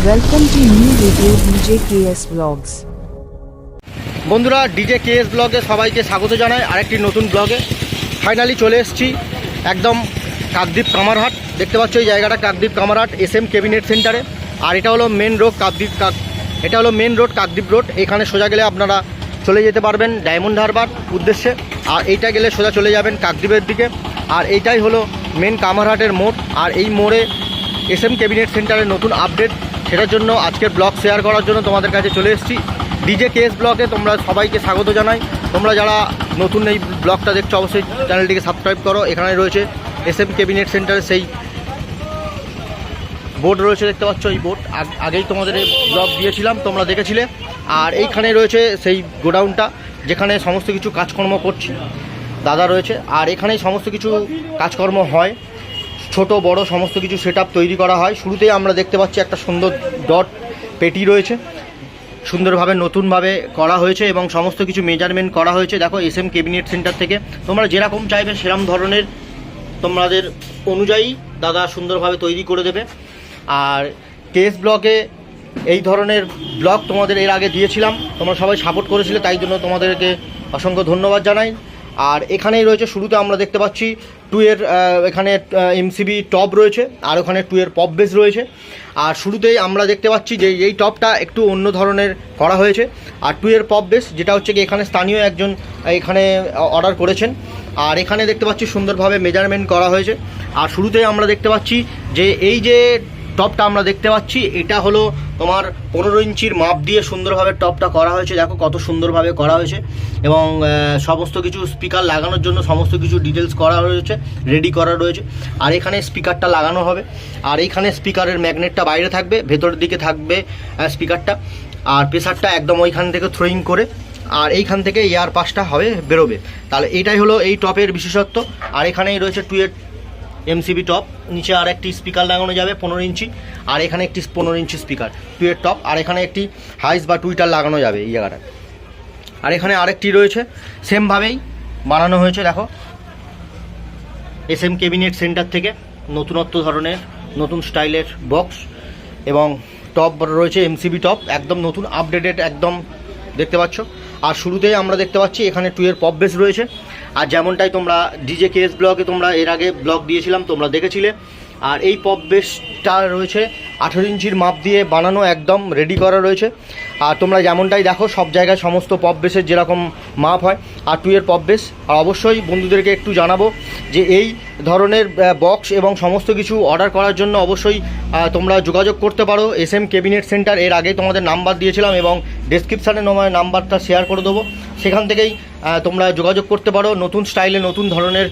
Welcome to new video DJ KS Vlogs. বন্ধুরা DJ KS ব্লগে সবাইকে স্বাগত জানাই আরেকটি নতুন ব্লগে। ফাইনালি চলে এসেছি একদম কাকদ্বীপ কামারহাট। দেখতে পাচ্ছ এই জায়গাটা কাকদ্বীপ কামারহাট SM ক্যাবিনেট সেন্টারে। আর এটা হলো মেন রোড এটা হলো মেন রোড কাকদ্বীপ রোড। এখানে সোজা গেলে আপনারা চলে যেতে পারবেন ডায়মন্ড হারবার উদ্দেশ্যে, আর এইটা গেলে সোজা চলে যাবেন কাকদ্বীপের দিকে। আর এইটাই হলো মেন কামারহাটের মোড়। আর এই মোড়ে SM ক্যাবিনেট সেন্টারের নতুন আপডেট, সেটার জন্য আজকের ব্লগ শেয়ার করার জন্য তোমাদের কাছে চলে এসেছি। ডিজে কেএস ব্লগে তোমরা সবাইকে স্বাগত জানাই। তোমরা যারা নতুন এই ব্লগটা দেখছো অবশ্যই চ্যানেলটিকে সাবস্ক্রাইব করো। এখানে রয়েছে SM ক্যাবিনেট সেন্টারের সেই বোর্ড রয়েছে, দেখতে পাচ্ছ এই বোর্ড আগেই তোমাদের এই ব্লগ দিয়েছিলাম, তোমরা দেখেছিলে। আর এইখানে রয়েছে সেই গোডাউনটা যেখানে সমস্ত কিছু কাজকর্ম করছি, দাদা রয়েছে। আর এখানেই সমস্ত কিছু কাজকর্ম হয়, ছোট বড় সমস্ত কিছু সেটআপ তৈরি করা হয়। শুরুতেই আমরা দেখতে পাচ্ছি একটা সুন্দর ডট পেটি রয়েছে, সুন্দরভাবে নতুনভাবে করা হয়েছে এবং সমস্ত কিছু মেজারমেন্ট করা হয়েছে। দেখো SM ক্যাবিনেট সেন্টার থেকে তোমরা যেরকম চাইবে সেরকম ধরনের তোমাদের অনুযায়ী দাদা সুন্দরভাবে তৈরি করে দেবে। আর কেএস ব্লগে এই ধরনের ব্লগ তোমাদের এর আগে দিয়েছিলাম, তোমরা সবাই সাপোর্ট করেছিলে, তাই জন্য তোমাদেরকে অসংখ্য ধন্যবাদ জানাই। আর এখানেই রয়েছে শুরুতে আমরা দেখতে পাচ্ছি 2 এর এখানে MCB টপ রয়েছে, আর ওখানে 2 এর পপ বেস রয়েছে। আর শুরুতেই আমরা দেখতে পাচ্ছি যে এই টপটা একটু অন্য ধরনের করা হয়েছে। আর 2 এর পপ বেস যেটা হচ্ছে কি এখানে স্থানীয় একজন এখানে অর্ডার করেছেন। আর এখানে দেখতে পাচ্ছি সুন্দরভাবে মেজারমেন্ট করা হয়েছে। আর শুরুতেই আমরা দেখতে পাচ্ছি যে এই যে টপটা আমরা দেখতে পাচ্ছি এটা হলো তোমার 15 ইঞ্চির মাপ দিয়ে সুন্দরভাবে টপটা করা হয়েছে। দেখো কত সুন্দরভাবে করা হয়েছে এবং সমস্ত কিছু স্পিকার লাগানোর জন্য সমস্ত কিছু ডিটেলস করা রয়েছে, রেডি করা রয়েছে। আর এখানে স্পিকারটা লাগানো হবে। আর এইখানে স্পিকারের ম্যাগনেটটা বাইরে থাকবে, ভেতরের দিকে থাকবে স্পিকারটা। আর প্রেসারটা একদম ওইখান থেকে থ্রোয়িং করে আর এইখান থেকে এয়ার পাসটা হবে বেরোবে। তাহলে এইটাই হলো এই টপের বিশেষত্ব। আর এখানেই রয়েছে 2 এর MCB টপ, নিচে আর একটি স্পিকার লাগানো যাবে 15 ইঞ্চি। আর এখানে একটি 15 ইঞ্চি স্পিকার 2 এর টপ। আর এখানে একটি হাইস বা টুইটার লাগানো যাবে এই জায়গাটায়। আর এখানে আরেকটি রয়েছে, সেমভাবেই বানানো হয়েছে। দেখো SM ক্যাবিনেট সেন্টার থেকে নতুনত্ব ধরনের নতুন স্টাইলের বক্স এবং টপ রয়েছে MCB টপ, একদম নতুন আপডেটেড একদম দেখতে পাচ্ছ। আর শুরুতেই আমরা দেখতে পাচ্ছি এখানে 2 এর পপ বেস রয়েছে। আর যেমনটাই তোমরা ডিজে কেএস ব্লগে তোমরা এর আগে ব্লগ দিয়েছিলাম, তোমরা দেখেছিলে। আর এই পপ বেসটা রয়েছে 18 ইঞ্চির মাপ দিয়ে বানানো, একদম রেডি করা রয়েছে। আর তোমরা যেমনটাই দেখো সব জায়গায় সমস্ত পপ বেসের যেরকম মাপ হয় আর 2 এর পপ বেস। আর অবশ্যই বন্ধুদেরকে একটু জানাবো যে এই ধরনের বক্স এবং সমস্ত কিছু অর্ডার করার জন্য অবশ্যই তোমরা যোগাযোগ করতে পারো SM ক্যাবিনেট সেন্টার। এর আগে তোমাদের নাম্বার দিয়েছিলাম এবং ডেসক্রিপশানে নাম্বারটা শেয়ার করে দেবো, সেখান থেকেই তোমরা যোগাযোগ করতে পারো নতুন স্টাইলে নতুন ধরনের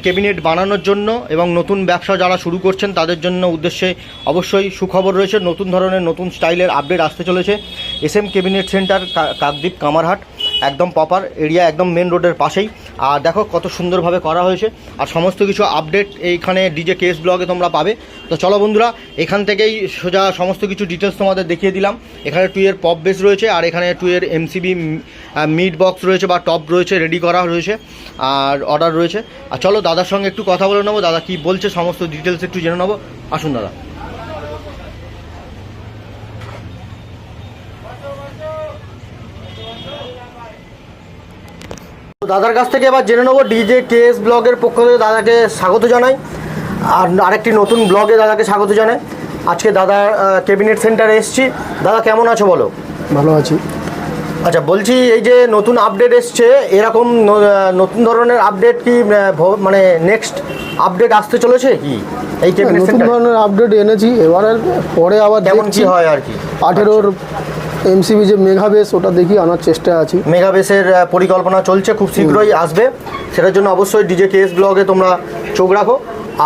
ক্যাবিনেট বানানোর জন্য। এবং নতুন ব্যবসা যারা শুরু করছেন তাদের জন্য উদ্দেশ্যে অবশ্যই সুখবর রয়েছে, নতুন ধরনের নতুন স্টাইলের আপডেট আসতে চলেছে। SM cabinet centre Kakdwip Kamarhat, একদম প্রপার এরিয়া, একদম মেন রোডের পাশেই। আর দেখো কত সুন্দরভাবে করা হয়েছে। আর সমস্ত কিছু আপডেট এইখানে ডিজে কেএস ব্লগে তোমরা পাবে। তো চলো বন্ধুরা, এখান থেকেই সোজা সমস্ত কিছু ডিটেলস তোমাদের দেখিয়ে দিলাম। এখানে 2 এর পপ বেস রয়েছে, আর এখানে 2 এর MCB মিড বক্স রয়েছে বা টপ রয়েছে, রেডি করা রয়েছে আর অর্ডার রয়েছে। আর চলো দাদার সঙ্গে একটু কথা বলে নেবো, দাদা কি বলছে সমস্ত ডিটেলস একটু জেনে নেবো। আসুন দাদা। দাদার কাছ থেকে এবার জেনে নেবো ডিজে কেএস ব্লগের পক্ষ থেকে দাদাকে স্বাগত জানাই। আর আরেকটি নতুন ব্লগে দাদাকে স্বাগত জানাই। আজকে দাদা ক্যাবিনেট সেন্টারে এসেছি। দাদা কেমন আছো বলো? ভালো আছি। আচ্ছা, বলছি এই যে নতুন আপডেট এসছে, এরকম নতুন ধরনের আপডেট কি মানে নেক্সট আপডেট আসতে চলেছে কি এই ক্যাবিনেট নতুন সেন্টার? ধরনের আপডেট এনেছি, এবারে পরে আবার কেমন কি হয় আর কি? 18 MCB যে মেগা বেস ওটা দেখি আনার চেষ্টা আছি। মেগা বেসের পরিকল্পনা চলছে, খুব শীঘ্রই আসবে। সেটার জন্য অবশ্যই ডিজে কেএস ব্লগে তোমরা চোখ রাখো।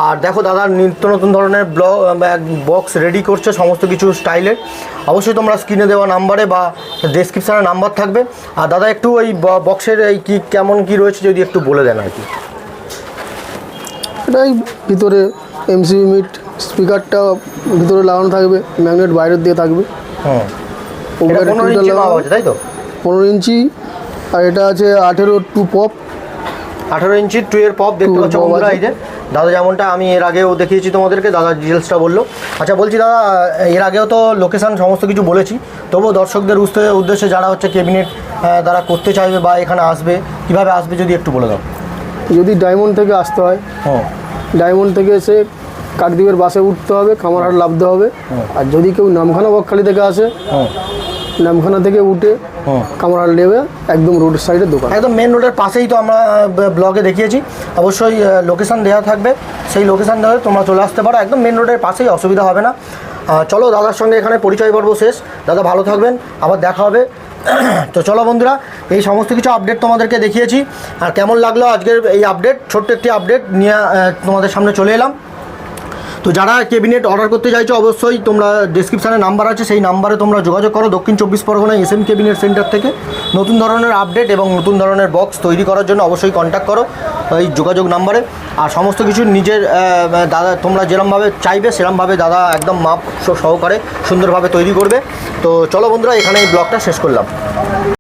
আর দেখো দাদা নিত্য নতুন ধরনের বক্স রেডি করছে সমস্ত কিছু স্টাইলের। অবশ্যই তোমরা স্ক্রিনে দেওয়া নাম্বারে বা ডেসক্রিপশানে নাম্বার থাকবে। আর দাদা একটু ওই বক্সের এই কি কেমন কি রয়েছে যদি একটু বলে দেন আর কি। এটাই ভিতরে MCB মিড স্পিকারটা ভিতরে লাগানো থাকবে, ম্যাগনেট বাইরের দিয়ে থাকবে। হুম, ওপরে 15 ইঞ্চি মাপ আছে তাই তো? 15 ইঞ্চি। আর এটা আছে 18 2 পপ, 18 ইঞ্চি 2 এর পপ দেখতে পাচ্ছ বন্ধুরা। এই যে দাদা যেমনটা আমি এর আগেও দেখিয়েছি তোমাদেরকে, দাদা ডিটেলসটা বললো। আচ্ছা বলছি দাদা, এর আগেও তো লোকেশান সমস্ত কিছু বলেছি, তবুও দর্শকদের উদ্দেশ্যে যারা হচ্ছে ক্যাবিনেট তারা করতে চাইবে বা এখানে আসবে, কিভাবে আসবে যদি একটু বলে দাও। যদি ডায়মন্ড থেকে আসতে হয়, হ্যাঁ ডায়মন্ড থেকে এসে কাকদ্বীপের বাসে উঠতে হবে, কামারহাট নামতে হবে। আর যদি কেউ নামখানা বকখালি থেকে আসে, হ্যাঁ নামখানা থেকে উঠে কামারহাট নেবে, একদম রোড সাইডের দোকান, একদম মেন রোডের পাশেই তো আমরা ব্লগে দেখিয়েছি। অবশ্যই লোকেশান দেওয়া থাকবে, সেই লোকেশান দেওয়া তোমরা চলে আসতে পারো, একদম মেন রোডের পাশেই, অসুবিধা হবে না। চলো দাদার সঙ্গে এখানে পরিচয় পর্ব শেষ। দাদা ভালো থাকবেন, আবার দেখা হবে। তো চলো বন্ধুরা, এই সমস্ত কিছু আপডেট তোমাদেরকে দেখিয়েছি। আর কেমন লাগলো আজকের এই আপডেট, ছোট্ট একটি আপডেট নিয়ে তোমাদের সামনে চলে এলাম। তো যারা ক্যাবিনেট অর্ডার করতে চাইছো, অবশ্যই তোমরা ডেসক্রিপশানে নাম্বার আছে, সেই নাম্বারে তোমরা যোগাযোগ করো। দক্ষিণ 24 পরগনা SM ক্যাবিনেট সেন্টার থেকে নতুন ধরনের আপডেট এবং নতুন ধরনের বক্স তৈরি করার জন্য অবশ্যই কন্ট্যাক্ট করো এই যোগাযোগ নাম্বারে। আর সমস্ত কিছু নিজের দাদা তোমরা যেরমভাবে চাইবে সেরমভাবে দাদা একদম মাপ সহকারে সুন্দরভাবে তৈরি করবে। তো চলো বন্ধুরা, এখানে এই ব্লগটা শেষ করলাম।